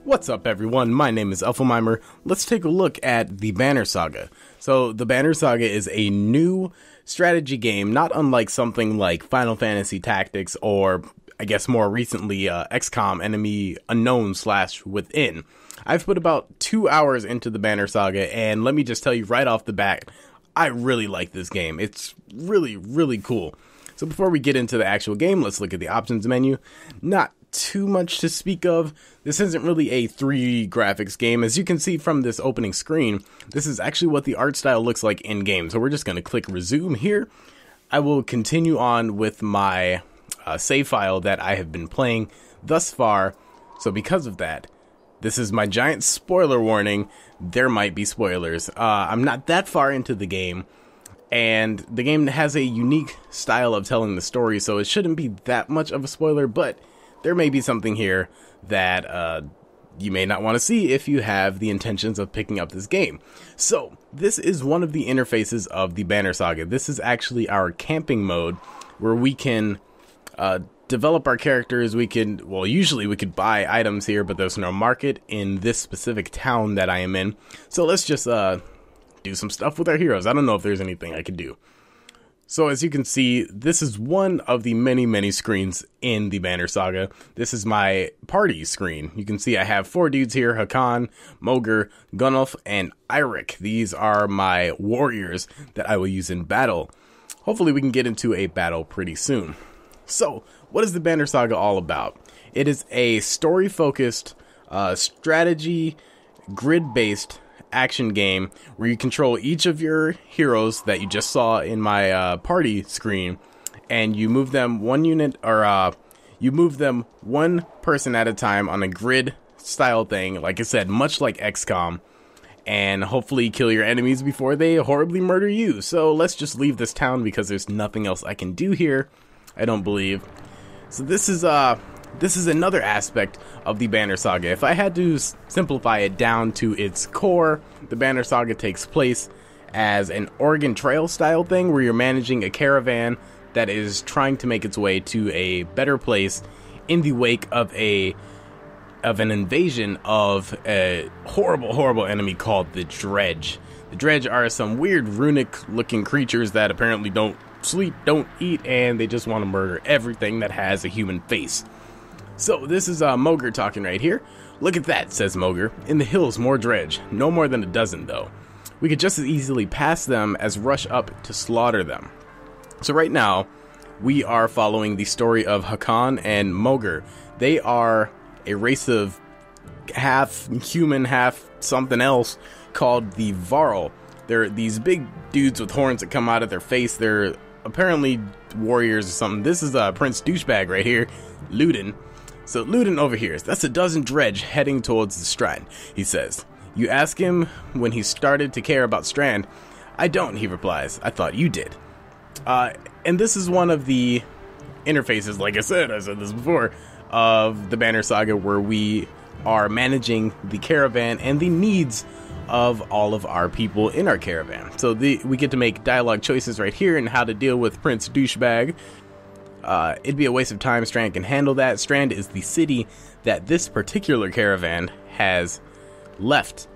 What's up, everyone? My name is Effylmimer. Let's take a look at the Banner Saga. So, the Banner Saga is a new strategy game, not unlike something like Final Fantasy Tactics or, I guess more recently, XCOM Enemy Unknown / Within. I've put about 2 hours into the Banner Saga, and let me just tell you right off the bat, I really like this game. It's really, really cool. So before we get into the actual game, let's look at the options menu. Not too much to speak of. This isn't really a 3D graphics game. As you can see from this opening screen, this is actually what the art style looks like in game. So we're just going to click resume here. I will continue on with my save file that I have been playing thus far. So because of that, this is my giant spoiler warning. There might be spoilers. I'm not that far into the game, and the game has a unique style of telling the story, so it shouldn't be that much of a spoiler, but there may be something here that you may not want to see if you have the intentions of picking up this game. So, this is one of the interfaces of the Banner Saga. This is actually our camping mode, where we can develop our characters. We can, well, usually we could buy items here, but there's no market in this specific town that I am in. So let's just do some stuff with our heroes. I don't know if there's anything I could do. So as you can see, this is one of the many screens in the Banner Saga. This is my party screen. You can see I have 4 dudes here: Hakan, Mogr, Gunnulf, and Eirik. These are my warriors that I will use in battle. Hopefully we can get into a battle pretty soon. So, what is the Banner Saga all about? It is a story-focused, strategy, grid-based action game where you control each of your heroes that you just saw in my party screen, and you move them one unit, or you move them one person at a time on a grid-style thing, like I said, much like XCOM, and hopefully kill your enemies before they horribly murder you. So let's just leave this town because there's nothing else I can do here, I don't believe. So this is another aspect of the Banner Saga. If I had to simplify it down to its core, the Banner Saga takes place as an Oregon Trail style thing where you're managing a caravan that is trying to make its way to a better place in the wake of an invasion of a horrible enemy called the Dredge. The Dredge are some weird runic looking creatures that apparently don't sleep, don't eat, and they just want to murder everything that has a human face. So this is Mogr talking right here. Look at that, says Mogr. In the hills, more Dredge. No more than a dozen, though. We could just as easily pass them as rush up to slaughter them. So right now, we are following the story of Hakan and Mogr. They are a race of half human, half something else called the Varl. They're these big dudes with horns that come out of their face. They're apparently warriors or something. This is Prince Douchebag right here, Ludin. So Ludin overhears. That's a dozen Dredge heading towards the Strand, he says. You ask him when he started to care about Strand. I don't, he replies. I thought you did. And this is one of the interfaces, like I said this before, of the Banner Saga, where we are managing the caravan and the needs of all of our people in our caravan. So we get to make dialogue choices right here and how to deal with Prince Douchebag. It'd be a waste of time. Strand can handle that. Strand is the city that this particular caravan has left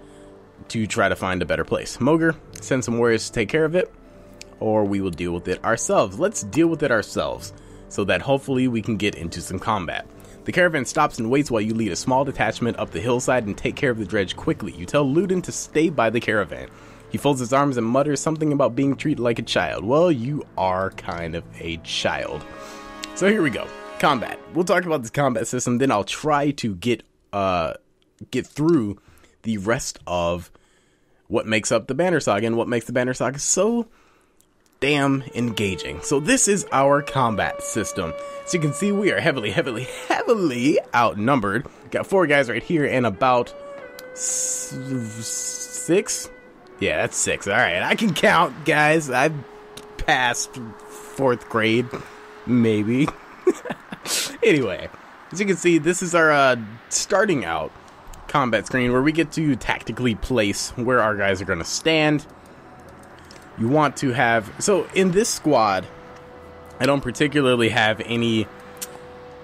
to try to find a better place. Mogr, send some warriors to take care of it, or we will deal with it ourselves. Let's deal with it ourselves, so that hopefully we can get into some combat. The caravan stops and waits while you lead a small detachment up the hillside and take care of the Dredge quickly. You tell Ludin to stay by the caravan. He folds his arms and mutters something about being treated like a child. Well, you are kind of a child. So here we go. Combat. We'll talk about this combat system, then I'll try to get through the rest of what makes up the Banner Saga and what makes the Banner Saga so damn engaging. So this is our combat system. As you can see, we are heavily outnumbered. Got 4 guys right here and about 6? Yeah, that's 6. Alright, I can count, guys. I've passed 4th grade. Maybe. Anyway, as you can see, this is our starting out combat screen where we get to tactically place where our guys are going to stand. You want to have... So, in this squad, I don't particularly have any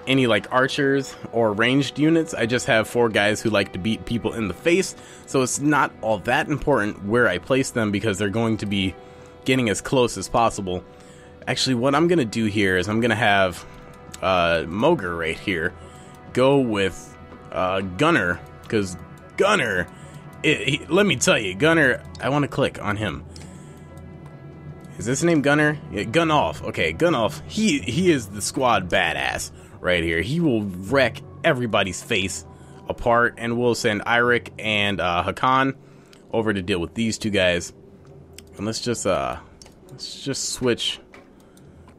any like archers or ranged units. I just have 4 guys who like to beat people in the face, so it's not all that important where I place them because they're going to be getting as close as possible. Actually, what I'm gonna do here is I'm gonna have Mogre right here go with Gunner, because Gunner, let me tell you, Gunner, I want to click on him. Is this name Gunner? Yeah, Gunnolf. Okay, Gunnolf, he is the squad badass right here. He will wreck everybody's face apart, and we'll send Eirik and Hakan over to deal with these 2 guys. And let's just switch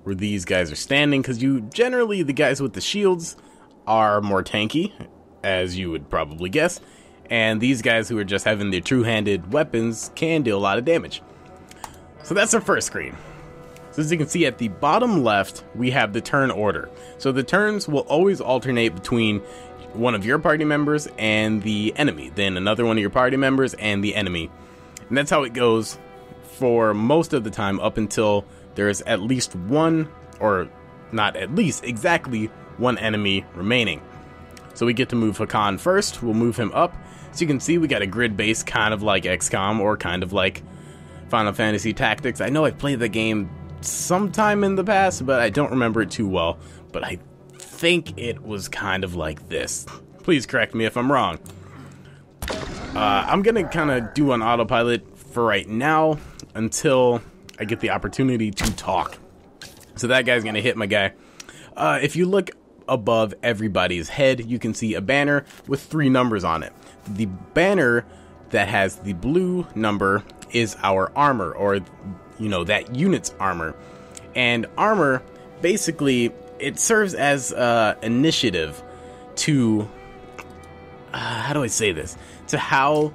where these guys are standing, because generally the guys with the shields are more tanky, as you would probably guess, and these guys who are just having their two-handed weapons can deal a lot of damage. So that's our first screen. So as you can see at the bottom left, we have the turn order. So the turns will always alternate between one of your party members and the enemy, then another one of your party members and the enemy. And that's how it goes for most of the time up until there's at least one, or not at least, exactly one enemy remaining. So we get to move Hakan first. We'll move him up. So you can see we got a grid base kind of like XCOM or kind of like Final Fantasy Tactics. I know I played the game sometime in the past, but I don't remember it too well. But I think it was kind of like this. Please correct me if I'm wrong. I'm gonna kind of do on autopilot for right now until I get the opportunity to talk. So that guy's gonna hit my guy. If you look above everybody's head, you can see a banner with 3 numbers on it. The banner that has the blue number is our armor, or that unit's armor. And armor, basically, it serves as initiative to how do I say this? To how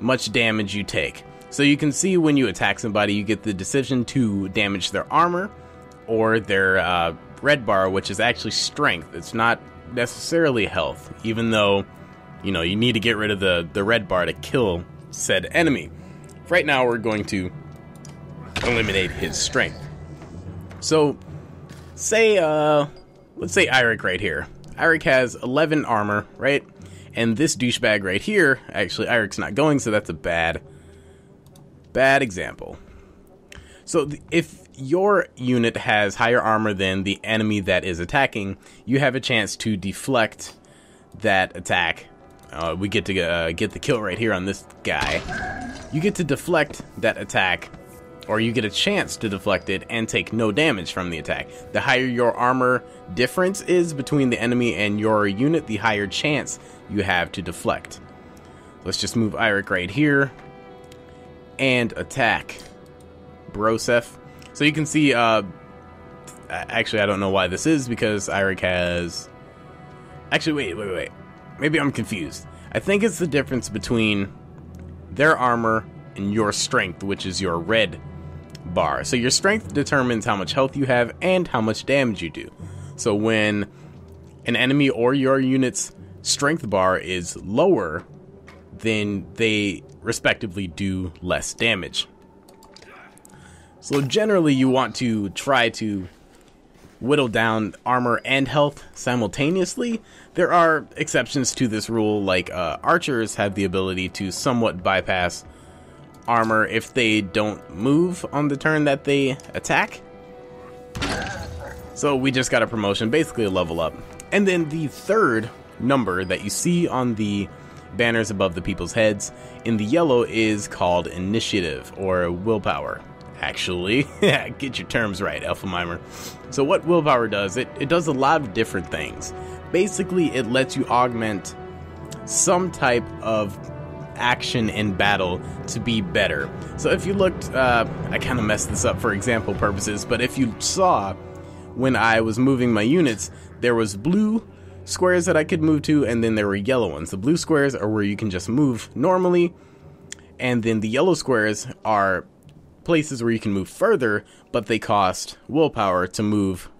much damage you take. So you can see when you attack somebody, you get the decision to damage their armor or their red bar, which is actually strength. It's not necessarily health, even though you need to get rid of the red bar to kill said enemy. Right now we're going to eliminate his strength. So say let's say Eirik right here. Eirik has 11 armor, right? And this douchebag right here, actually Eirik's not going, so that's a bad example. So if your unit has higher armor than the enemy that is attacking, you have a chance to deflect that attack. We get to get the kill right here on this guy. You get to deflect that attack, or you get a chance to deflect it and take no damage from the attack. The higher your armor difference is between the enemy and your unit, the higher chance you have to deflect. Let's just move Eirik right here and attack Broseph. So you can see, actually I don't know why this is, because Eirik has... Actually, wait. Maybe I'm confused. I think it's the difference between their armor and your strength, which is your red bar. So your strength determines how much health you have and how much damage you do. So when an enemy or your unit's strength bar is lower, then they respectively do less damage. So generally you want to try to whittle down armor and health simultaneously. There are exceptions to this rule, like archers have the ability to somewhat bypass armor if they don't move on the turn that they attack. So we just got a promotion, basically a level up. And then the third number that you see on the banners above the people's heads in the yellow is called initiative, or willpower. Actually, get your terms right, Effylmimer. So what willpower does, it does a lot of different things. Basically, it lets you augment some type of action in battle to be better. So if you looked, I kind of messed this up for example purposes, but if you saw when I was moving my units, there was blue squares that I could move to, and then there were yellow ones. The blue squares are where you can just move normally, and then the yellow squares are places where you can move further, but they cost willpower to move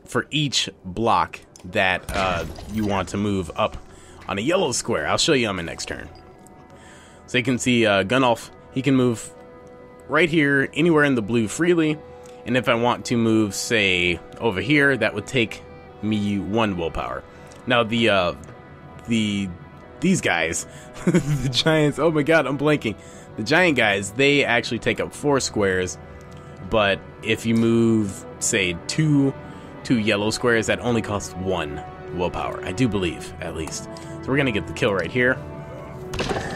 for each block that you want to move up on a yellow square. I'll show you on my next turn. So you can see Gunnolf, he can move right here, anywhere in the blue freely, and if I want to move, say, over here, that would take me 1 willpower. Now these guys, the giants, oh my god, I'm blanking. The giant guys, they actually take up 4 squares, but if you move, say, two yellow squares, that only costs 1 willpower, I do believe, at least. So we're gonna get the kill right here.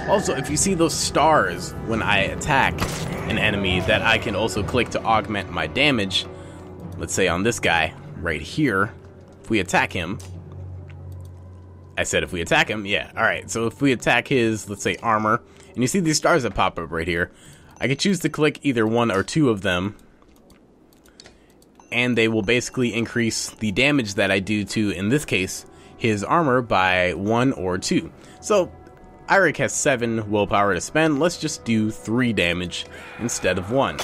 Also, if you see those stars when I attack an enemy, that I can also click to augment my damage. Let's say on this guy right here, if we attack him, I said if we attack him, yeah, alright, so if we attack his, let's say, armor, and you see these stars that pop up right here, I can choose to click either 1 or 2 of them, and they will basically increase the damage that I do to, in this case, his armor by 1 or 2. So Eirik has 7 willpower to spend. Let's just do 3 damage instead of 1.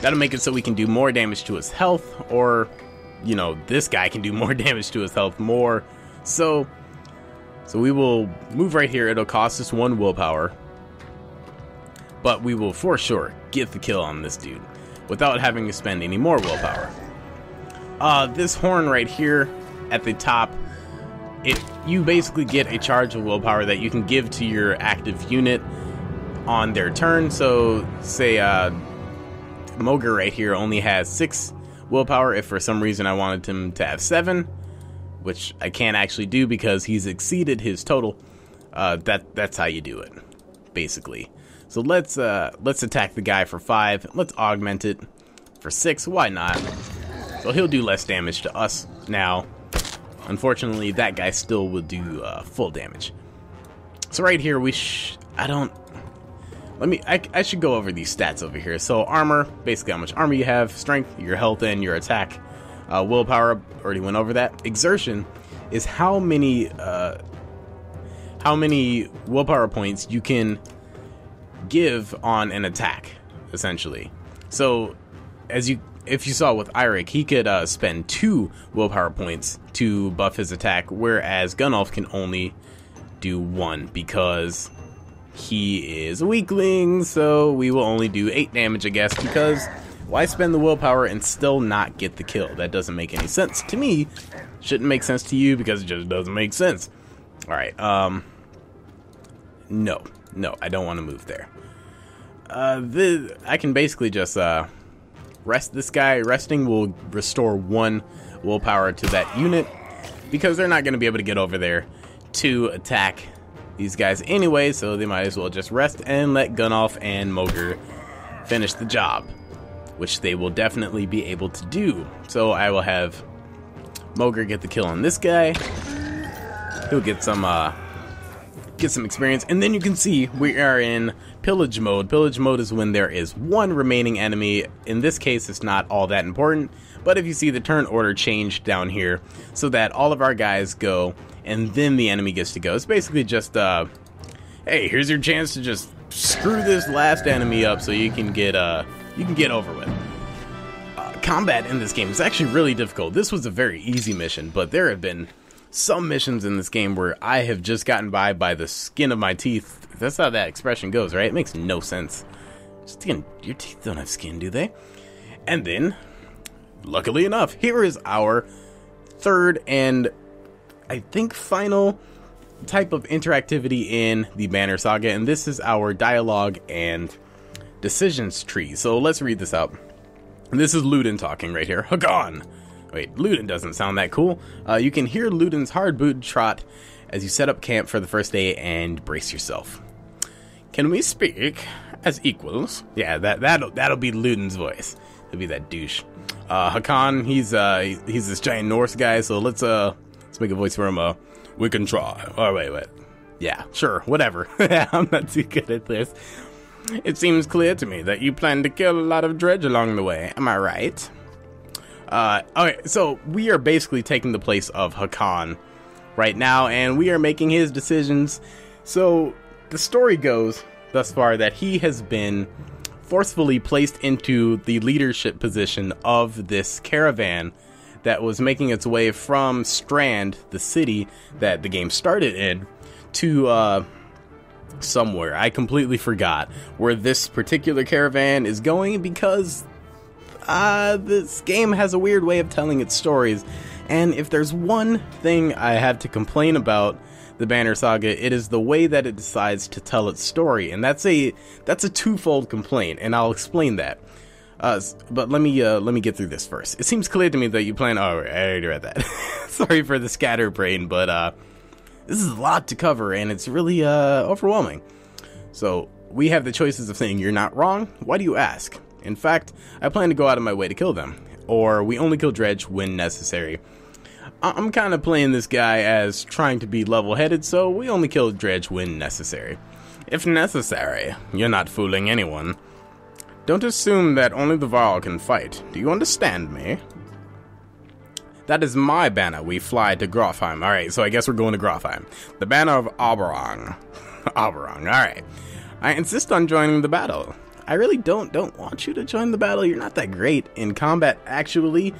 That'll make it so we can do more damage to his health, or, you know, this guy can do more damage to his health more. So we will move right here. It'll cost us 1 willpower, but we will for sure get the kill on this dude without having to spend any more willpower. This horn right here at the top, you basically get a charge of willpower that you can give to your active unit on their turn. So say Mogr right here only has 6 willpower. If for some reason I wanted him to have 7, which I can't actually do because he's exceeded his total, that's how you do it, basically. So let's attack the guy for 5. Let's augment it for 6. Why not? So he'll do less damage to us now. Unfortunately, that guy still will do full damage. So right here, I should go over these stats over here. So armor, basically how much armor you have, strength, your health, and your attack. Willpower, already went over that. Exertion is how many willpower points you can give on an attack, essentially. So if you saw with Eirik, he could spend 2 willpower points to buff his attack, whereas Gunnulf can only do 1 because he is a weakling. So we will only do 8 damage, I guess, because why spend the willpower and still not get the kill? That doesn't make any sense to me. Shouldn't make sense to you because it just doesn't make sense. Alright, no, I don't want to move there. I can basically just rest this guy. Resting will restore 1 willpower to that unit because they're not going to be able to get over there to attack these guys anyway, so they might as well just rest and let Gunnulf and Mogr finish the job, which they will definitely be able to do. So I will have Mogr get the kill on this guy. He'll get some experience, and then you can see we are in pillage mode. Pillage mode is when there is 1 remaining enemy. In this case, it's not all that important, but if you see the turn order change down here so that all of our guys go and then the enemy gets to go, it's basically just hey, here's your chance to just screw this last enemy up so you can get over with. Combat in this game is actually really difficult. This was a very easy mission, but there have been some missions in this game where I have just gotten by the skin of my teeth. That's how that expression goes, right? It makes no sense. Just again, your teeth don't have skin, do they? And then, luckily enough, here is our 3rd and I think final type of interactivity in the Banner Saga, and this is our dialogue and decisions tree. So let's read this out. This is Ludin talking right here. Hagon! Wait, Ludin doesn't sound that cool. You can hear Ludin's hard boot trot as you set up camp for the first day and brace yourself. Can we speak as equals? Yeah, that'll be Ludin's voice. It'll be that douche. Hakan, he's this giant Norse guy, so let's make a voice for him. We can try. Oh, wait. Yeah, sure, whatever. I'm not too good at this. It seems clear to me that you plan to kill a lot of Dredge along the way. Am I right? Okay, so we are basically taking the place of Hakan right now, and we are making his decisions. So the story goes thus far that he has been forcefully placed into the leadership position of this caravan that was making its way from Strand, the city that the game started in, to somewhere. I completely forgot where this particular caravan is going because this game has a weird way of telling its stories, And if there's one thing I have to complain about the Banner Saga, it is the way that it decides to tell its story, and that's a twofold complaint, and I'll explain that. But let me get through this first. It seems clear to me that you plan. Oh, I already read that. Sorry for the scatterbrain, but this is a lot to cover, and it's really overwhelming. So we have the choices of saying you're not wrong. Why do you ask? In fact, I plan to go out of my way to kill them, or we only kill Dredge when necessary. I'm kind of playing this guy as trying to be level-headed, so we only kill Dredge when necessary. If necessary, you're not fooling anyone. Don't assume that only the Varl can fight. Do you understand me? That is my banner. We fly to Grofheim. Alright, so I guess we're going to Grofheim. The banner of Oberon. Oberon, alright. I insist on joining the battle. I really don't want you to join the battle. You're not that great in combat, actually.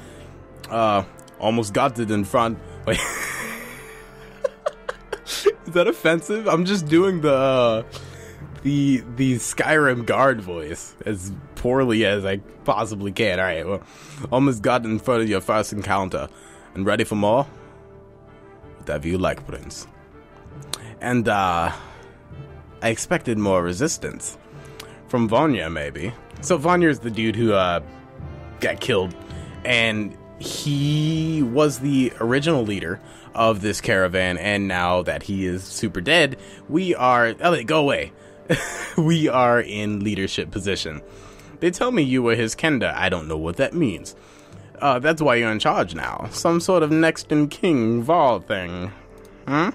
Almost got it in front. Wait. Is that offensive? I'm just doing the Skyrim guard voice as poorly as I possibly can. Alright, well, almost got in front of your first encounter. And ready for more? Whatever you like, Prince. And, I expected more resistance. From Vanya, maybe. So Vanya's the dude who, got killed. And he was the original leader of this caravan, and now that he is super dead, we are... Elliot, go away. We are in leadership position. They tell me you were his Kenda. I don't know what that means. That's why you're in charge now. Some sort of next-in-king Val thing. Huh?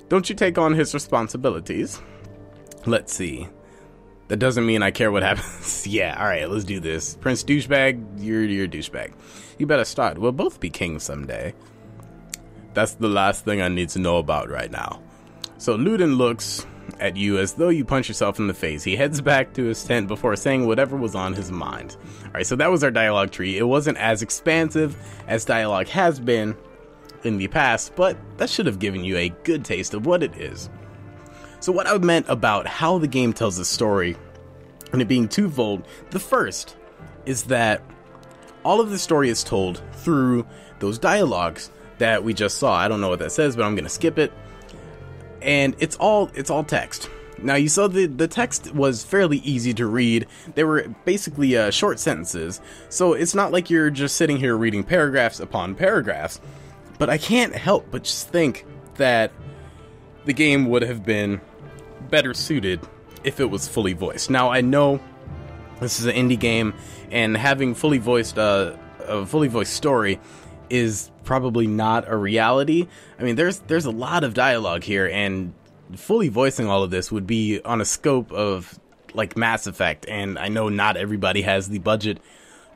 Don't you take on his responsibilities? Let's see. That doesn't mean I care what happens. Yeah, alright, let's do this. Prince Douchebag, you're a douchebag. You better start. We'll both be kings someday. That's the last thing I need to know about right now. So Ludin looks at you as though you punch yourself in the face. He heads back to his tent before saying whatever was on his mind. Alright, so that was our dialogue tree. It wasn't as expansive as dialogue has been in the past, but that should have given you a good taste of what it is. So what I meant about how the game tells the story, and it being twofold, the first is that all of the story is told through those dialogues that we just saw. I don't know what that says, but I'm gonna skip it. And it's all text. Now you saw the text was fairly easy to read. They were basically short sentences, so it's not like you're just sitting here reading paragraphs upon paragraphs. But I can't help but just think that the game would have been better suited if it was fully voiced. Now I know this is an indie game, and having a fully voiced story is probably not a reality. I mean, there's a lot of dialogue here, and fully voicing all of this would be on a scope of like Mass Effect, and I know not everybody has the budget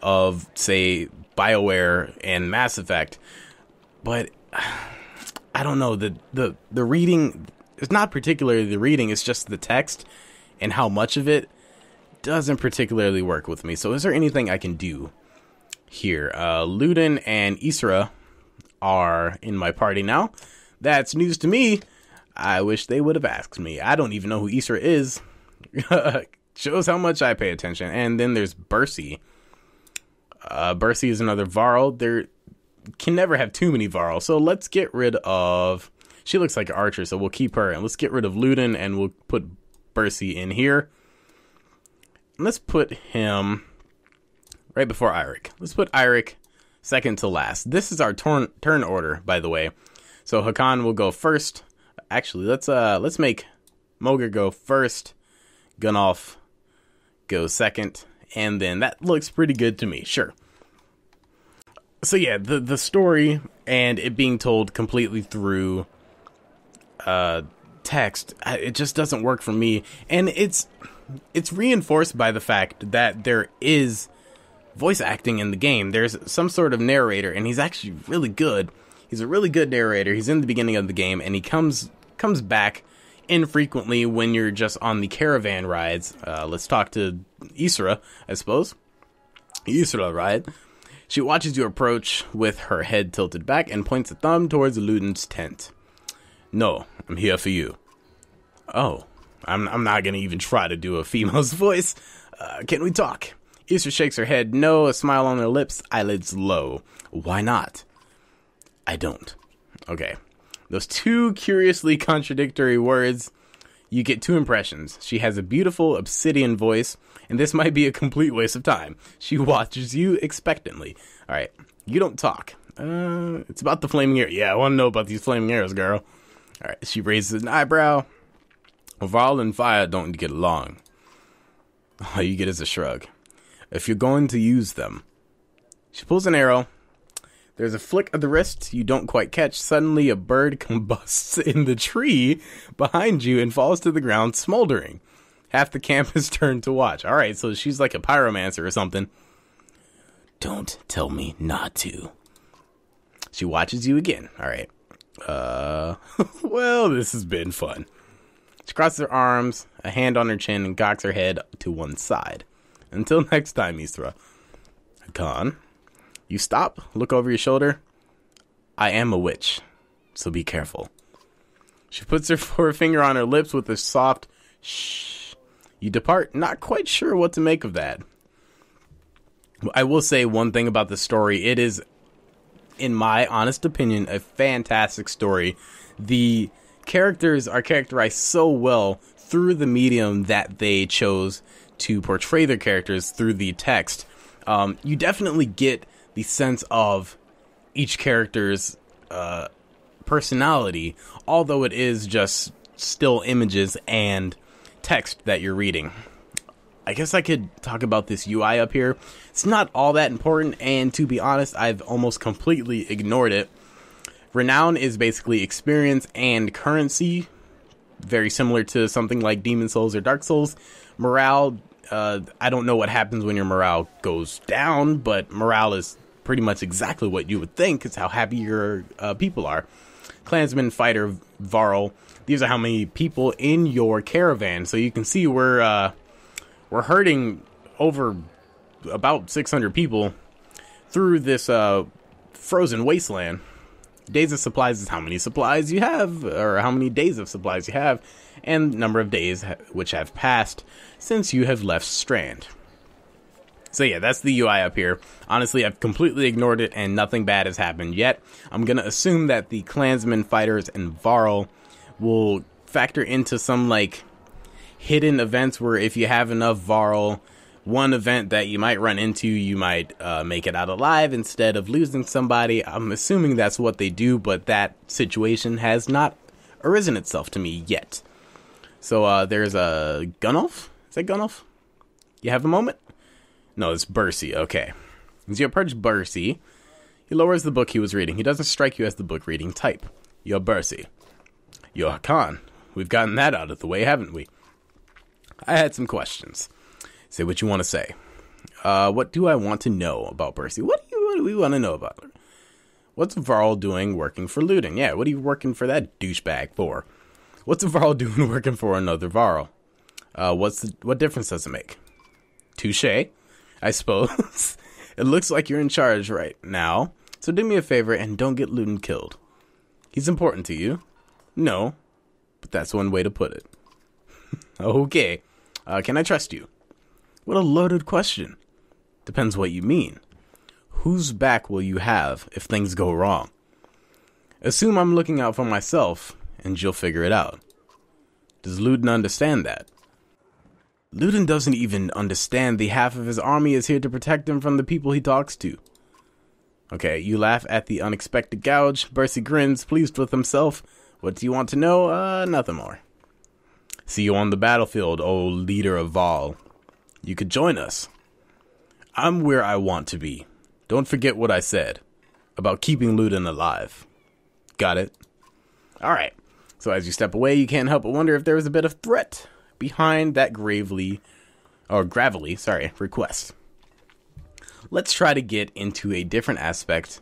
of, say, BioWare and Mass Effect, but I don't know, the reading, it's not particularly the reading, it's just the text and how much of it doesn't particularly work with me. So is there anything I can do here? Ludin and Isra are in my party now. That's news to me. I wish they would have asked me. I don't even know who Isra is. Shows how much I pay attention. And then there's Bercy. Bercy is another Varl. There can never have too many Varl. So let's get rid of... She looks like an archer, so we'll keep her. And let's get rid of Ludin, and we'll put Bercy in here. And let's put him right before Eirik. Let's put Eirik second to last. This is our turn order, by the way. So Hakan will go first. Actually, let's make Moger go first. Gunnulf go second. And then that looks pretty good to me. Sure. So yeah, the story and it being told completely through text, it just doesn't work for me. And it's reinforced by the fact that there is voice acting in the game. There's some sort of narrator, and he's actually really good. He's a really good narrator. He's in the beginning of the game, and he comes back infrequently when you're just on the caravan rides. Let's talk to Isra, I suppose. Isra, right? She watches you approach with her head tilted back and points a thumb towards Ludin's tent. No, I'm here for you. Oh, I'm not going to even try to do a female's voice. Can we talk? Isra shakes her head no, a smile on her lips, eyelids low. Why not? I don't. Okay. Those two curiously contradictory words, you get two impressions. She has a beautiful obsidian voice, and this might be a complete waste of time. She watches you expectantly. Alright, you don't talk. It's about the flaming arrow. Yeah, I want to know about these flaming arrows, girl. Alright, she raises an eyebrow. Varl and fire don't get along. All you get is a shrug. If you're going to use them. She pulls an arrow. There's a flick of the wrist you don't quite catch. Suddenly a bird combusts in the tree behind you and falls to the ground smoldering. Half the camp is turned to watch. Alright, so she's like a pyromancer or something. Don't tell me not to. She watches you again. Alright. Well, this has been fun. She crosses her arms, a hand on her chin, and cocks her head to one side. Until next time, Isra. Khan. You stop, look over your shoulder. I am a witch, so be careful. She puts her forefinger on her lips with a soft shh. You depart, not quite sure what to make of that. I will say one thing about the story. It is, in my honest opinion, a fantastic story. The characters are characterized so well through the medium that they chose to portray their characters through the text. You definitely get the sense of each character's personality, although it is just still images and text that you're reading. I guess I could talk about this UI up here. It's not all that important, and to be honest, I've almost completely ignored it. Renown is basically experience and currency, very similar to something like Demon Souls or Dark Souls. Morale, I don't know what happens when your morale goes down, but morale is pretty much exactly what you would think. It's how happy your people are. Clansman, fighter, Varl. These are how many people in your caravan. So you can see we're herding over about 600 people through this frozen wasteland. Days of supplies is how many supplies you have, or how many days of supplies you have, and number of days which have passed since you have left Strand. So yeah, that's the UI up here. Honestly, I've completely ignored it and nothing bad has happened yet. I'm going to assume that the clansmen, fighters, and Varl will factor into some like hidden events where if you have enough Varl, one event that you might run into, you might make it out alive instead of losing somebody. I'm assuming that's what they do, but that situation has not arisen itself to me yet. So there's a Gunnulf. Is that Gunnulf? You have a moment? No, it's Bercy. Okay. As you approach Bercy, he lowers the book he was reading. He doesn't strike you as the book reading type. You're Bercy. You're Hakan. We've gotten that out of the way, haven't we? I had some questions. Say what you want to say. What do I want to know about Bercy? What do we want to know about her? What's Varl doing working for Ludin? Yeah, what are you working for that douchebag for? What's Varl doing working for another Varl? What difference does it make? Touché, I suppose. It looks like you're in charge right now, so do me a favor and don't get Ludin killed. He's important to you? No, but that's one way to put it. Okay, can I trust you? What a loaded question. Depends what you mean. Whose back will you have if things go wrong? Assume I'm looking out for myself, and you'll figure it out. Does Ludin understand that? Ludin doesn't even understand the half of his army is here to protect him from the people he talks to. Okay, you laugh at the unexpected gouge. Bercy grins, pleased with himself. What do you want to know? Nothing more. See you on the battlefield, old leader of Varl. You could join us. I'm where I want to be. Don't forget what I said about keeping Ludin alive. Got it? Alright. So as you step away, you can't help but wonder if there was a bit of threat behind that gravelly request. Let's try to get into a different aspect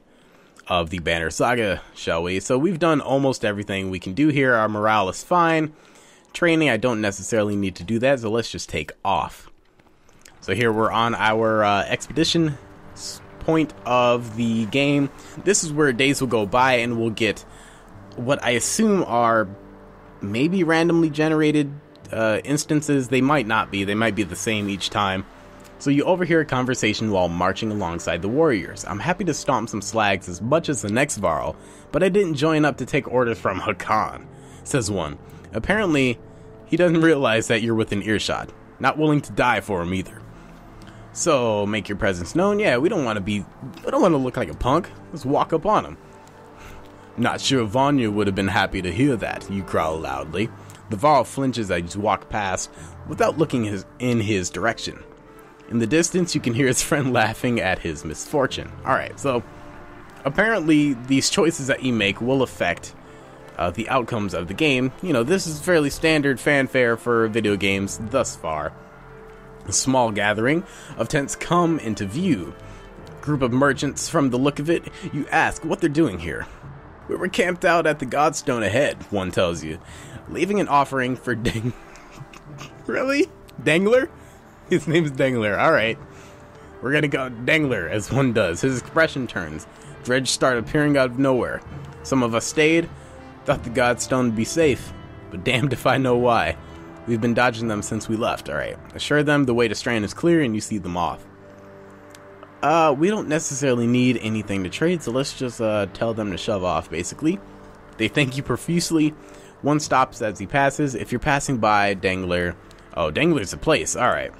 of the Banner Saga, shall we? So we've done almost everything we can do here. Our morale is fine. Training, I don't necessarily need to do that, so let's just take off. So here we're on our expedition point of the game. This is where days will go by and we'll get what I assume are maybe randomly generated instances. They might not be. They might be the same each time. So you overhear a conversation while marching alongside the warriors. I'm happy to stomp some slags as much as the next Varl, but I didn't join up to take orders from Hakan, says one. Apparently, he doesn't realize that you're within earshot. Not willing to die for him either. So, make your presence known? Yeah, we don't want to look like a punk. Let's walk up on him. Not sure Vanya would have been happy to hear that, you growl loudly. The Varl flinches as you walk past without looking in his direction. In the distance, you can hear his friend laughing at his misfortune. Alright, so apparently these choices that you make will affect the outcomes of the game. You know, this is fairly standard fanfare for video games thus far. A small gathering of tents come into view. Group of merchants, from the look of it, you ask what they're doing here. We were camped out at the Godstone ahead, one tells you. Leaving an offering for Really? Dangler? His name's Dangler, alright. We're gonna go Dangler, as one does. His expression turns. Dredge started appearing out of nowhere. Some of us stayed, thought the Godstone would be safe, but damned if I know why. We've been dodging them since we left, alright. Assure them the way to Strand is clear and you see them off. We don't necessarily need anything to trade, so let's just tell them to shove off, basically. They thank you profusely. One stops as he passes. If you're passing by Dangler... Oh, Dangler's a place, alright.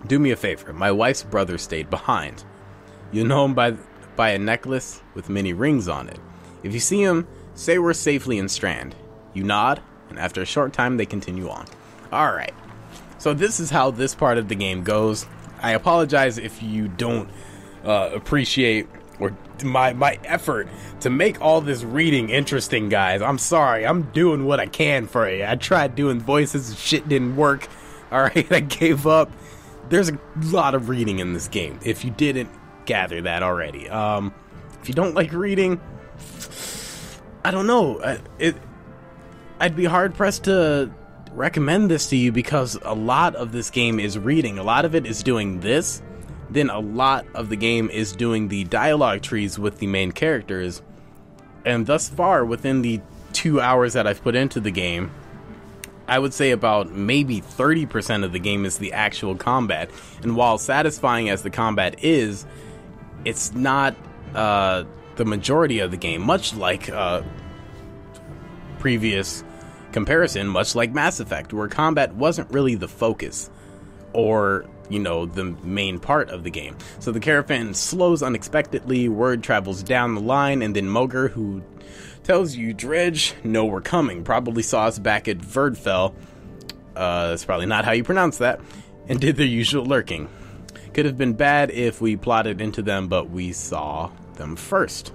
Do me a favor, my wife's brother stayed behind. You'll know him by a necklace with many rings on it. If you see him, say we're safely in Strand. You nod, and after a short time they continue on. Alright, so this is how this part of the game goes. I apologize if you don't appreciate or my effort to make all this reading interesting, guys. I'm sorry, I'm doing what I can for you. I tried doing voices, shit didn't work. Alright, I gave up. There's a lot of reading in this game, if you didn't gather that already. If you don't like reading, I don't know. I'd be hard-pressed to recommend this to you because a lot of this game is reading. A lot of it is doing this. Then a lot of the game is doing the dialogue trees with the main characters. And thus far, within the 2 hours that I've put into the game, I would say about maybe 30% of the game is the actual combat. And while satisfying as the combat is, it's not the majority of the game. Much like previous comparison, much like Mass Effect, where combat wasn't really the focus or, you know, the main part of the game. So the caravan slows unexpectedly, word travels down the line, and then Moger, who tells you, Dredge, know we're coming, probably saw us back at Verdfell, that's probably not how you pronounce that, and did their usual lurking. Could have been bad if we plotted into them, but we saw them first.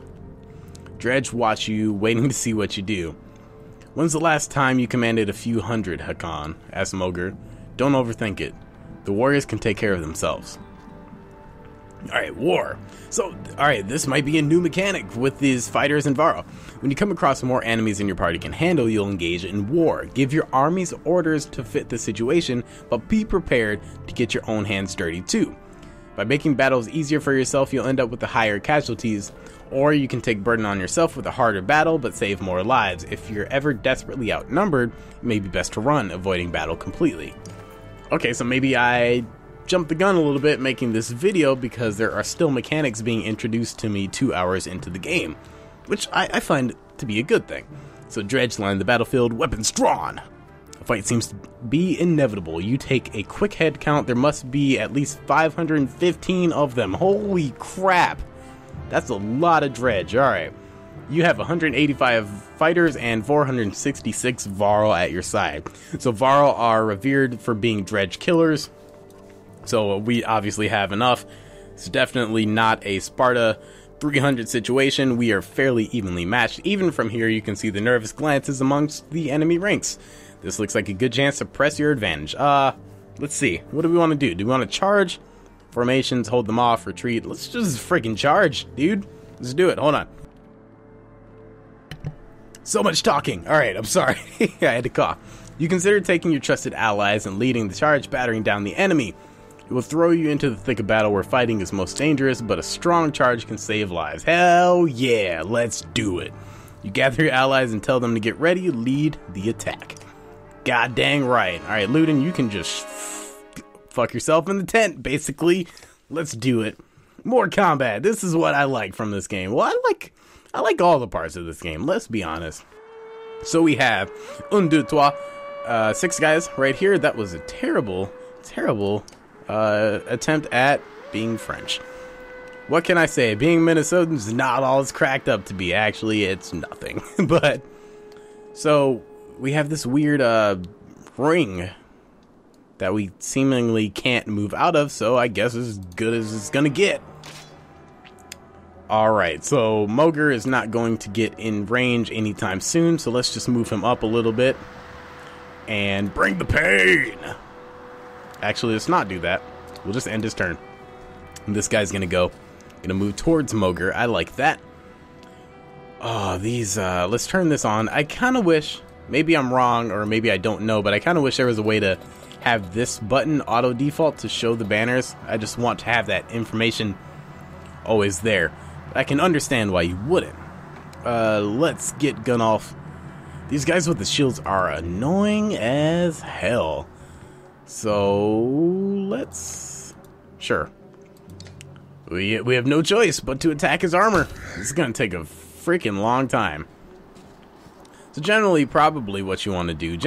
Dredge watch you, waiting to see what you do. When's the last time you commanded a few hundred, Hakan? Asked Moger. Don't overthink it. The warriors can take care of themselves. Alright, war. So, alright, this might be a new mechanic with these fighters in Varl. When you come across more enemies than your party can handle, you'll engage in war. Give your armies orders to fit the situation, but be prepared to get your own hands dirty too. By making battles easier for yourself, you'll end up with the higher casualties, or you can take burden on yourself with a harder battle, but save more lives. If you're ever desperately outnumbered, it may be best to run, avoiding battle completely. Okay, so maybe I jumped the gun a little bit making this video because there are still mechanics being introduced to me 2 hours into the game, which I find to be a good thing. So Dredge line the battlefield, weapons drawn. The fight seems to be inevitable. You take a quick head count, there must be at least 515 of them. Holy crap! That's a lot of Dredge. Alright. You have 185 fighters and 466 Varl at your side. So Varl are revered for being Dredge killers. So we obviously have enough. It's definitely not a Sparta 300 situation. We are fairly evenly matched. Even from here, you can see the nervous glances amongst the enemy ranks. This looks like a good chance to press your advantage. Let's see. What do we want to do? Do we want to charge? Formations, hold them off, retreat. Let's just freaking charge, dude. Let's do it. Hold on. So much talking. Alright, I'm sorry. I had to cough. You consider taking your trusted allies and leading the charge, battering down the enemy. It will throw you into the thick of battle where fighting is most dangerous, but a strong charge can save lives. Hell yeah, let's do it. You gather your allies and tell them to get ready, lead the attack. God dang right. Alright, Luden, you can just fuck yourself in the tent, basically. Let's do it. More combat. This is what I like from this game. Well, I like all the parts of this game, let's be honest. So we have 1, 2, 3, 6 guys right here. That was a terrible attempt at being French. What can I say? Being Minnesotan is not all it's cracked up to be. Actually, it's nothing. But, so, we have this weird ring that we seemingly can't move out of, so I guess it's as good as it's gonna get. Alright, so Mogr is not going to get in range anytime soon, so let's just move him up a little bit. And bring the pain! Actually, let's not do that. We'll just end his turn. And this guy's gonna move towards Mogr. I like that. Oh, let's turn this on. I kinda wish, maybe I'm wrong, or maybe I don't know, but I kinda wish there was a way to have this button auto default to show the banners. I just want to have that information always there. I can understand why you wouldn't. Let's get Gunnulf. These guys with the shields are annoying as hell. So, let's... Sure. We have no choice but to attack his armor. This is going to take a freaking long time. So generally, probably what you want to do...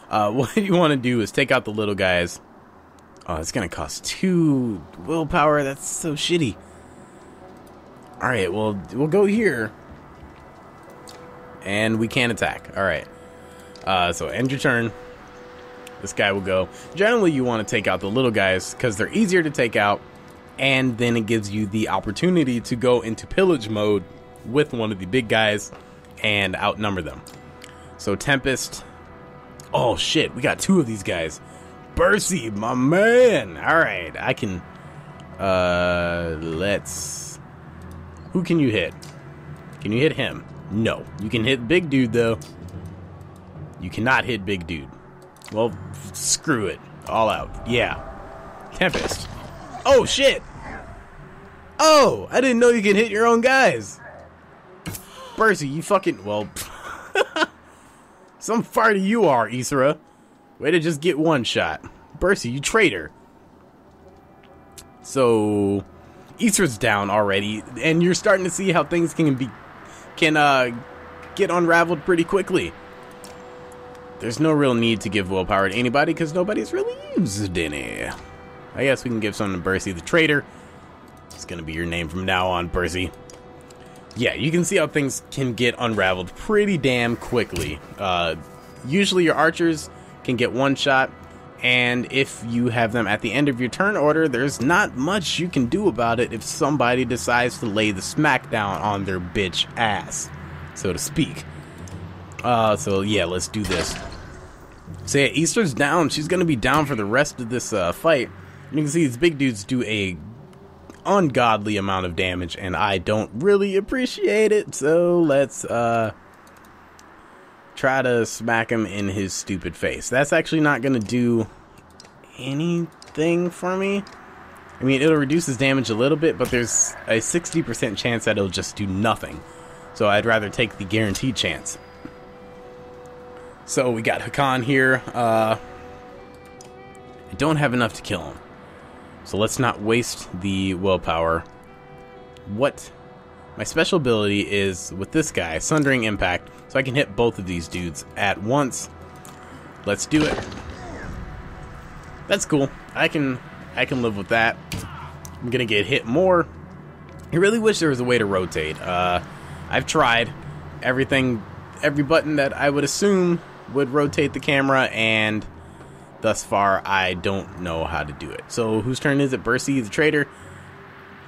what you want to do is take out the little guys. Oh, it's going to cost 2 willpower. That's so shitty. Alright, well, we'll go here. And we can't attack. Alright. So end your turn. This guy will go. Generally, you want to take out the little guys because they're easier to take out. And then it gives you the opportunity to go into pillage mode with one of the big guys and outnumber them. So Tempest. Oh, shit. We got 2 of these guys. Bercy, my man. Alright, I can... let's... Who can you hit? Can you hit him? No. You can hit big dude, though. You cannot hit big dude. Well, screw it. All out. Yeah. Tempest. Oh, shit! Oh! I didn't know you can hit your own guys! Bercy, you fucking... Well... Some farty you are, Ysera. Way to just get one shot. Bercy, you traitor. So... Ysera's down already, and you're starting to see how things can get unraveled pretty quickly. There's no real need to give willpower to anybody because nobody's really used any. I guess we can give some to Bercy the traitor. It's gonna be your name from now on, Bercy. Yeah, you can see how things can get unraveled pretty damn quickly. Usually your archers can get one shot. And if you have them at the end of your turn order, there's not much you can do about it if somebody decides to lay the smackdown on their bitch ass, so to speak. So yeah, let's do this. So yeah, Ysera's down. She's going to be down for the rest of this fight. You can see these big dudes do a ungodly amount of damage, and I don't really appreciate it. So let's... try to smack him in his stupid face. That's actually not going to do anything for me. I mean, it'll reduce his damage a little bit, but there's a 60% chance that it'll just do nothing. So I'd rather take the guaranteed chance. So we got Hakan here. I don't have enough to kill him. So let's not waste the willpower. What my special ability is with this guy, Sundering Impact. So I can hit both of these dudes at once. Let's do it. That's cool. I can live with that. I'm gonna get hit more. I really wish there was a way to rotate. I've tried every button that I would assume would rotate the camera, and thus far I don't know how to do it. So whose turn is it? Bercy, the traitor.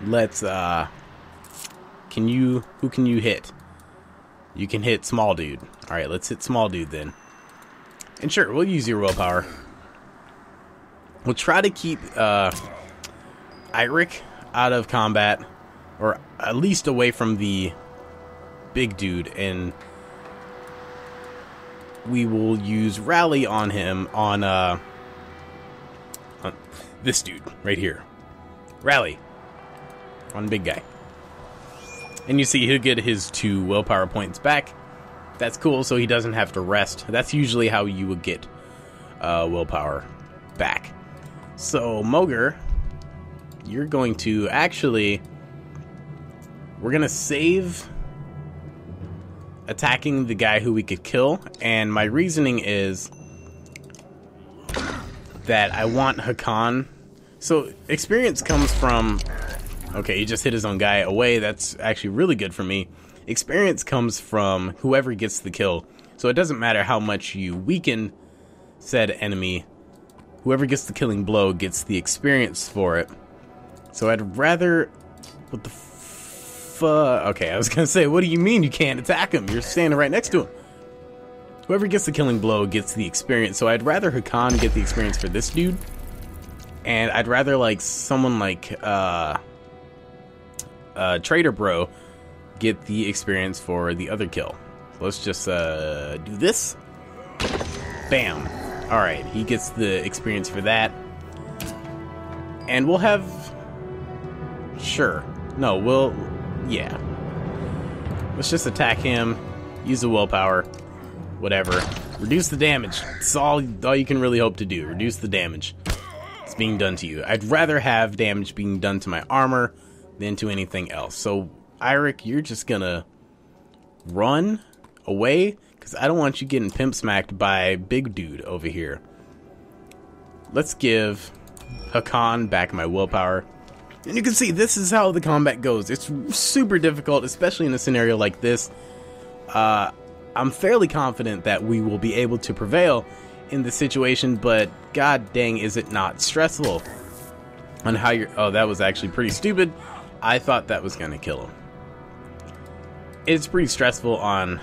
Let's who can you hit? You can hit small dude. Alright, let's hit small dude then. And sure, we'll use your willpower. We'll try to keep Eirik out of combat, or at least away from the big dude, and we will use Rally on him on this dude right here. Rally on big guy. And you see he'll get his 2 willpower points back. That's cool, so he doesn't have to rest. That's usually how you would get willpower back. So, Moger, you're going to actually... We're going to save attacking the guy who we could kill. And my reasoning is that I want Hakan. So, experience comes from... Okay, he just hit his own guy away. That's actually really good for me. Experience comes from whoever gets the kill. So it doesn't matter how much you weaken said enemy. Whoever gets the killing blow gets the experience for it. So I'd rather... What the fuck? Okay, I was gonna say, what do you mean you can't attack him? You're standing right next to him. Whoever gets the killing blow gets the experience. So I'd rather Hakan get the experience for this dude. And I'd rather like someone like Trader Bro get the experience for the other kill. So let's just do this. Bam. Alright, he gets the experience for that. And we'll have... Sure. No, we'll... Yeah. Let's just attack him. Use the willpower. Whatever. Reduce the damage. It's all you can really hope to do. Reduce the damage. It's being done to you. I'd rather have damage being done to my armor than to anything else. So, Eirik, you're just gonna run away, because I don't want you getting pimp smacked by big dude over here. Let's give Hakan back my willpower. And you can see this is how the combat goes. It's super difficult, especially in a scenario like this. I'm fairly confident that we will be able to prevail in this situation, but god dang is it not stressful on how you're... Oh, that was actually pretty stupid. I thought that was gonna kill him. It's pretty stressful on...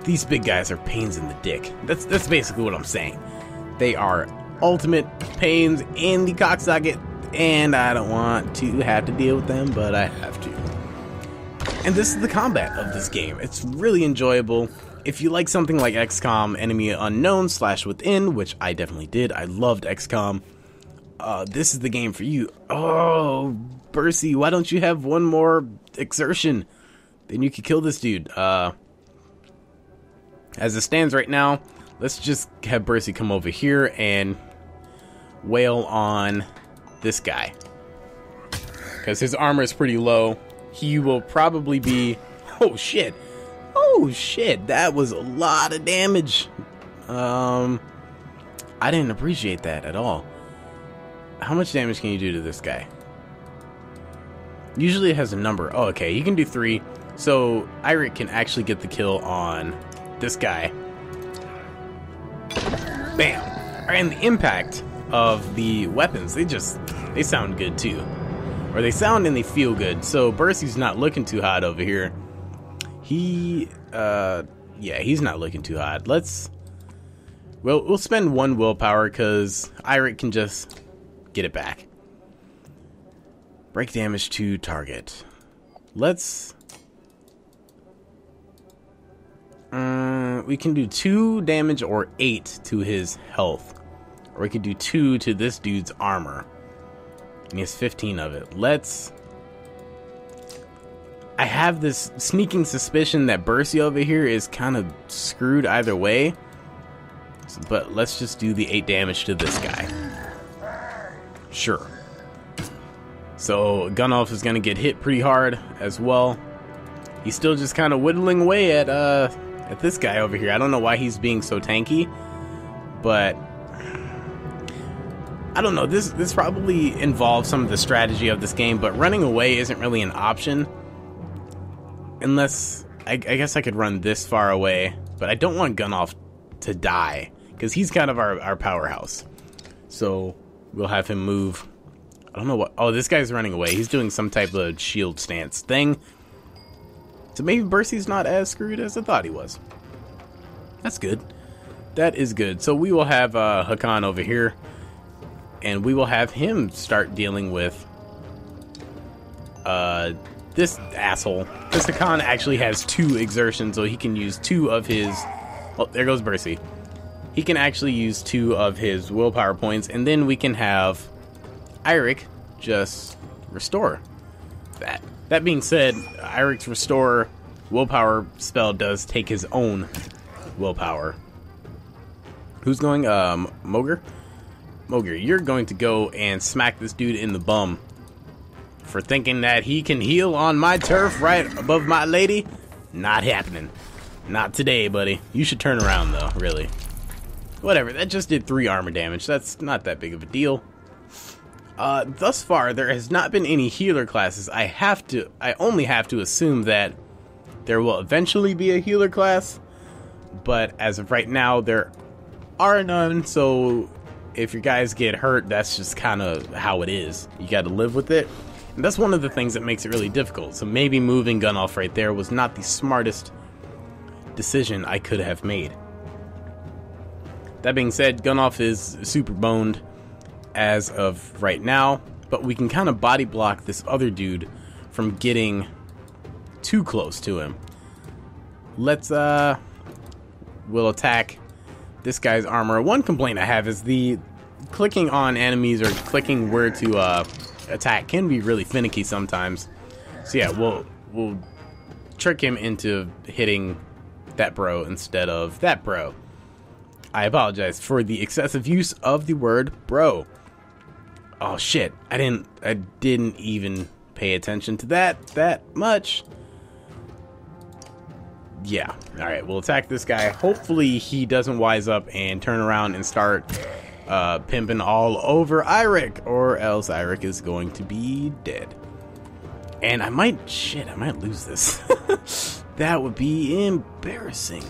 These big guys are pains in the dick. That's basically what I'm saying. They are ultimate pains in the cocksocket, and I don't want to have to deal with them, but I have to. And this is the combat of this game. It's really enjoyable. If you like something like XCOM Enemy Unknown / Within, which I definitely did, I loved XCOM, this is the game for you. Oh, Bercy, why don't you have one more exertion? Then you could kill this dude. As it stands right now, let's just have Bercy come over here and wail on this guy. Because his armor is pretty low. He will probably be... Oh, shit. Oh, shit. That was a lot of damage. I didn't appreciate that at all. How much damage can you do to this guy? Usually it has a number. Oh, okay. You can do 3. So, Eirik can actually get the kill on this guy. Bam. And the impact of the weapons, they sound good too. Or they sound and they feel good. So Bercy's not looking too hot over here. He's not looking too hot. We'll spend 1 willpower because Eirik can just get it back. Break damage to target. We can do 2 damage or 8 to his health. Or we could do 2 to this dude's armor. And he has 15 of it. I have this sneaking suspicion that Bercy over here is kind of screwed either way. But let's just do the 8 damage to this guy. Sure. So Gunnulf is going to get hit pretty hard as well. He's still just kind of whittling away at this guy over here. I don't know why he's being so tanky, but I don't know. This probably involves some of the strategy of this game, but running away isn't really an option. Unless, I guess I could run this far away, but I don't want Gunnulf to die, because he's kind of our powerhouse. So we'll have him move. I don't know what... Oh, this guy's running away. He's doing some type of shield stance thing. So maybe Bercy's not as screwed as I thought he was. That's good. That is good. So we will have Hakan over here. And we will have him start dealing with this asshole. Because Hakan actually has 2 exertions, so he can use 2 of his... Oh, there goes Bercy. He can actually use 2 of his willpower points, and then we can have Eirik just restore that. That being said, Eirik's restore willpower spell does take his own willpower. Who's going? Moger? Moger, you're going to go and smack this dude in the bum for thinking that he can heal on my turf right above my lady. Not happening. Not today, buddy. You should turn around, though, really. Whatever, that just did 3 armor damage. That's not that big of a deal. Thus far, there has not been any healer classes. I only have to assume that there will eventually be a healer class, but as of right now, there are none, so if your guys get hurt, that's just kind of how it is. You gotta live with it, and that's one of the things that makes it really difficult. So maybe moving Gunoff right there was not the smartest decision I could have made. That being said, Gunoff is super boned as of right now, but we can kind of body block this other dude from getting too close to him. Let's we'll attack this guy's armor. One complaint I have is the clicking on enemies or clicking where to attack can be really finicky sometimes. So yeah, we'll trick him into hitting that bro instead of that bro. I apologize for the excessive use of the word bro. Oh shit, I didn't even pay attention to that much. Yeah, alright, we'll attack this guy. Hopefully he doesn't wise up and turn around and start pimping all over Eirik, or else Eirik is going to be dead. And I might lose this. That would be embarrassing.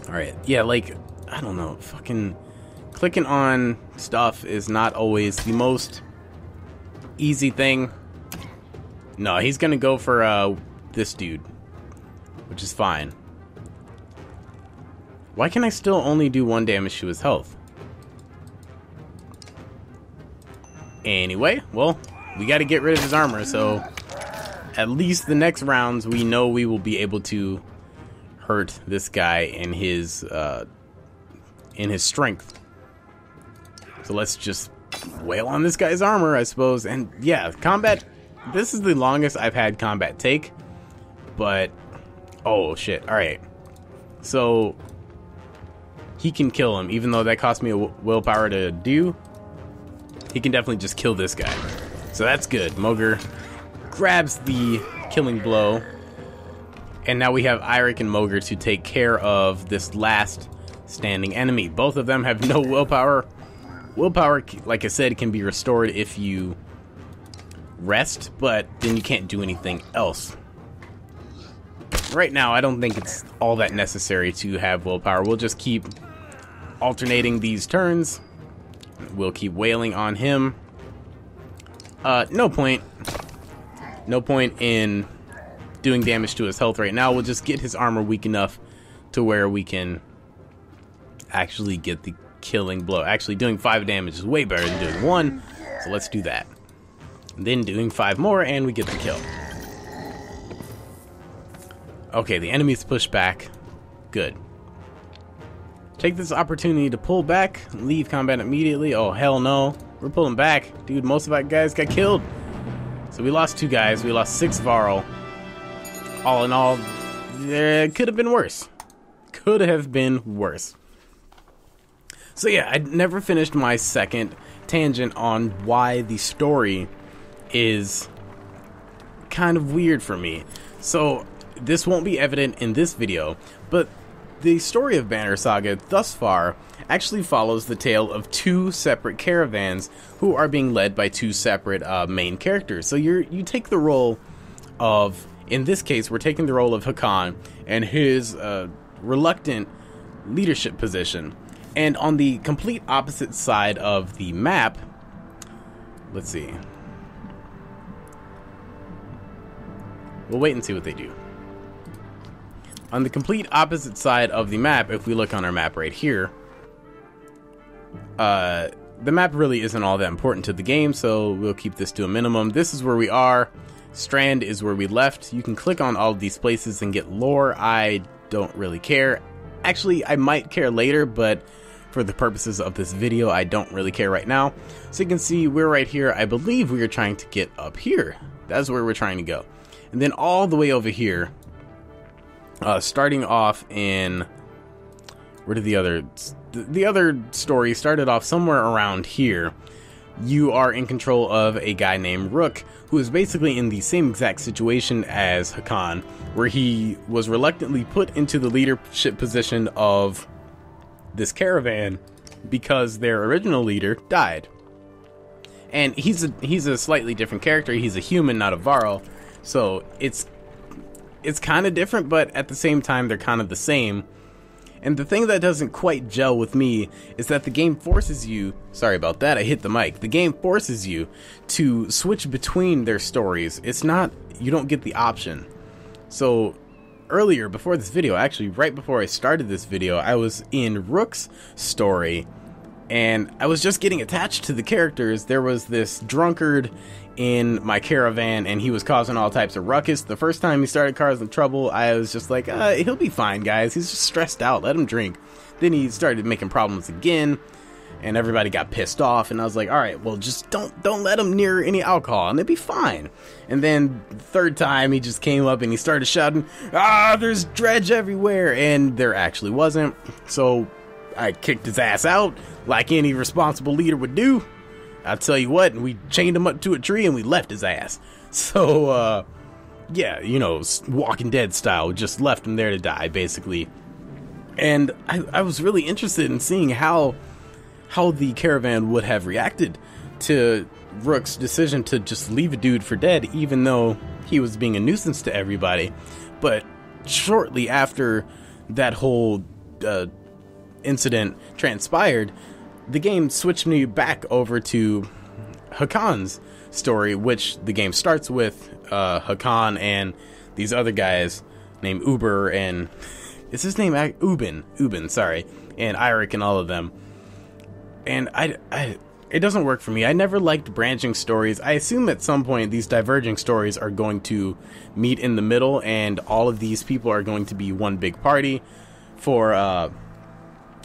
Alright, yeah, like, I don't know, fucking clicking on stuff is not always the most easy thing. No, he's gonna go for this dude, which is fine. Why can I still only do 1 damage to his health? Anyway, well, we gotta get rid of his armor, so at least the next rounds we know we will be able to hurt this guy in his strength. So let's just wail on this guy's armor, I suppose. And yeah, combat, this is the longest I've had combat take, but oh shit. Alright, so he can kill him, even though that cost me a willpower to do. He can definitely just kill this guy, so that's good. Moger grabs the killing blow, and now we have Eirik and Moger to take care of this last standing enemy. Both of them have no willpower. Willpower, like I said, can be restored if you rest, but then you can't do anything else. Right now, I don't think it's all that necessary to have willpower. We'll just keep alternating these turns. We'll keep wailing on him. No point in doing damage to his health right now. We'll just get his armor weak enough to where we can actually get the killing blow. Actually, doing 5 damage is way better than doing 1, so let's do that. And then doing 5 more, and we get the kill. Okay, the enemy's pushed back. Good. Take this opportunity to pull back, leave combat immediately. Oh, hell no. We're pulling back. Dude, most of our guys got killed. So we lost 2 guys. We lost 6 Varl. All in all, it could have been worse. Could have been worse. So yeah, I never finished my second tangent on why the story is kind of weird for me. So this won't be evident in this video, but the story of Banner Saga thus far actually follows the tale of 2 separate caravans who are being led by 2 separate main characters. So you take the role of, in this case, we're taking the role of Hakan and his reluctant leadership position. And on the complete opposite side of the map, let's see. We'll wait and see what they do. On the complete opposite side of the map, if we look on our map right here, the map really isn't all that important to the game, so we'll keep this to a minimum. This is where we are. Strand is where we left. You can click on all of these places and get lore. I don't really care. Actually, I might care later, but for the purposes of this video, I don't really care right now. So you can see we're right here. I believe we are trying to get up here. That's where we're trying to go. And then all the way over here, starting off in where did the other story started off somewhere around here. You are in control of a guy named Rook, who is basically in the same exact situation as Hakan, where he was reluctantly put into the leadership position of this caravan because their original leader died. And he's a slightly different character. He's a human, not a Varl, so it's kind of different, but at the same time they're kind of the same. And the thing that doesn't quite gel with me is that the game forces you, sorry about that, I hit the mic. The game forces you to switch between their stories. It's not, you don't get the option. So earlier, before this video, actually right before I started this video, I was in Rook's story and I was just getting attached to the characters. There was this drunkard in my caravan and he was causing all types of ruckus. The first time he started causing trouble, I was just like, he'll be fine, guys. He's just stressed out. Let him drink. Then he started making problems again and everybody got pissed off and I was like, all right, well, just don't let him near any alcohol and it'll be fine. And then the third time he just came up and he started shouting, there's dredge everywhere, and there actually wasn't. So I kicked his ass out like any responsible leader would do. I'll tell you what, and we chained him up to a tree and we left his ass. So, yeah, you know, Walking Dead style, just left him there to die, basically. And I was really interested in seeing how the caravan would have reacted to Rook's decision to just leave a dude for dead, even though he was being a nuisance to everybody. But shortly after that whole incident transpired, the game switched me back over to Hakan's story, which the game starts with Hakan and these other guys named Uber and is his name Ubin, sorry, and Eirik and all of them. And it doesn't work for me. I never liked branching stories. I assume at some point these diverging stories are going to meet in the middle and all of these people are going to be one big party for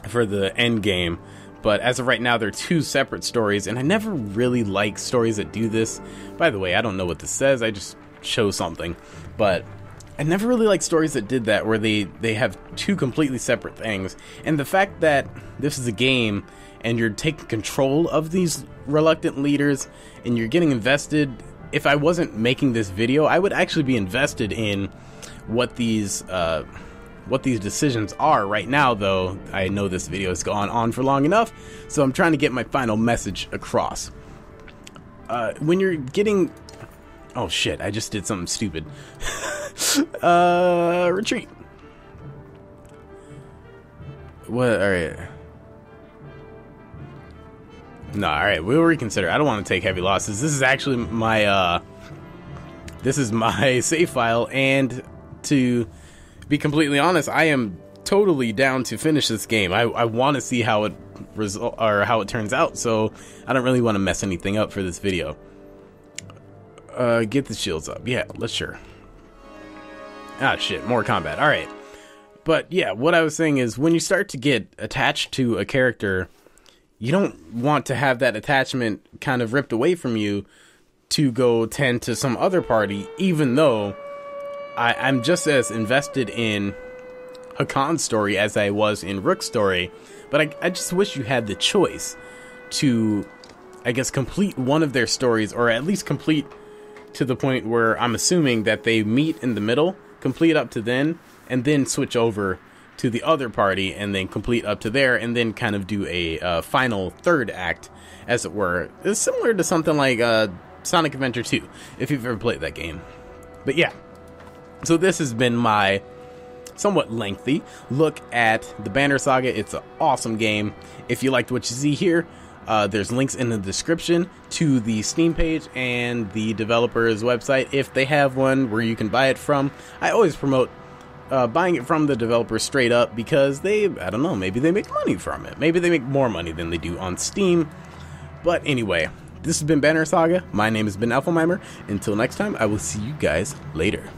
the end game. But as of right now, they're two separate stories, and I never really like stories that do this. By the way, I don't know what this says, I just chose something. But I never really liked stories that did that, where they have two completely separate things. And the fact that this is a game, and you're taking control of these reluctant leaders, and you're getting invested. If I wasn't making this video, I would actually be invested in what these decisions are. Right now, though, I know this video has gone on for long enough, so I'm trying to get my final message across. When you're getting... Oh shit, I just did something stupid. Retreat. What? Alright. No, alright, we'll reconsider. I don't want to take heavy losses. This is actually my, this is my save file, and to be completely honest, I am totally down to finish this game. I want to see how it how it turns out, so I don't really want to mess anything up for this video. Get the shields up. Yeah, let's sure. Ah, shit, more combat. Alright. But yeah, what I was saying is, when you start to get attached to a character, you don't want to have that attachment kind of ripped away from you to go tend to some other party, even though I'm just as invested in Hakan's story as I was in Rook's story. But I just wish you had the choice to, I guess, complete one of their stories, or at least complete to the point where I'm assuming that they meet in the middle, complete up to then, and then switch over to the other party, and then complete up to there, and then kind of do a final third act, as it were. It's similar to something like Sonic Adventure 2, if you've ever played that game. But yeah, so this has been my somewhat lengthy look at the Banner Saga. It's an awesome game. If you liked what you see here, there's links in the description to the Steam page and the developer's website, if they have one, where you can buy it from. I always promote buying it from the developer straight up, because they, I don't know, maybe they make money from it. Maybe they make more money than they do on Steam. But anyway, this has been Banner Saga. My name has been Effylmimer. Until next time, I will see you guys later.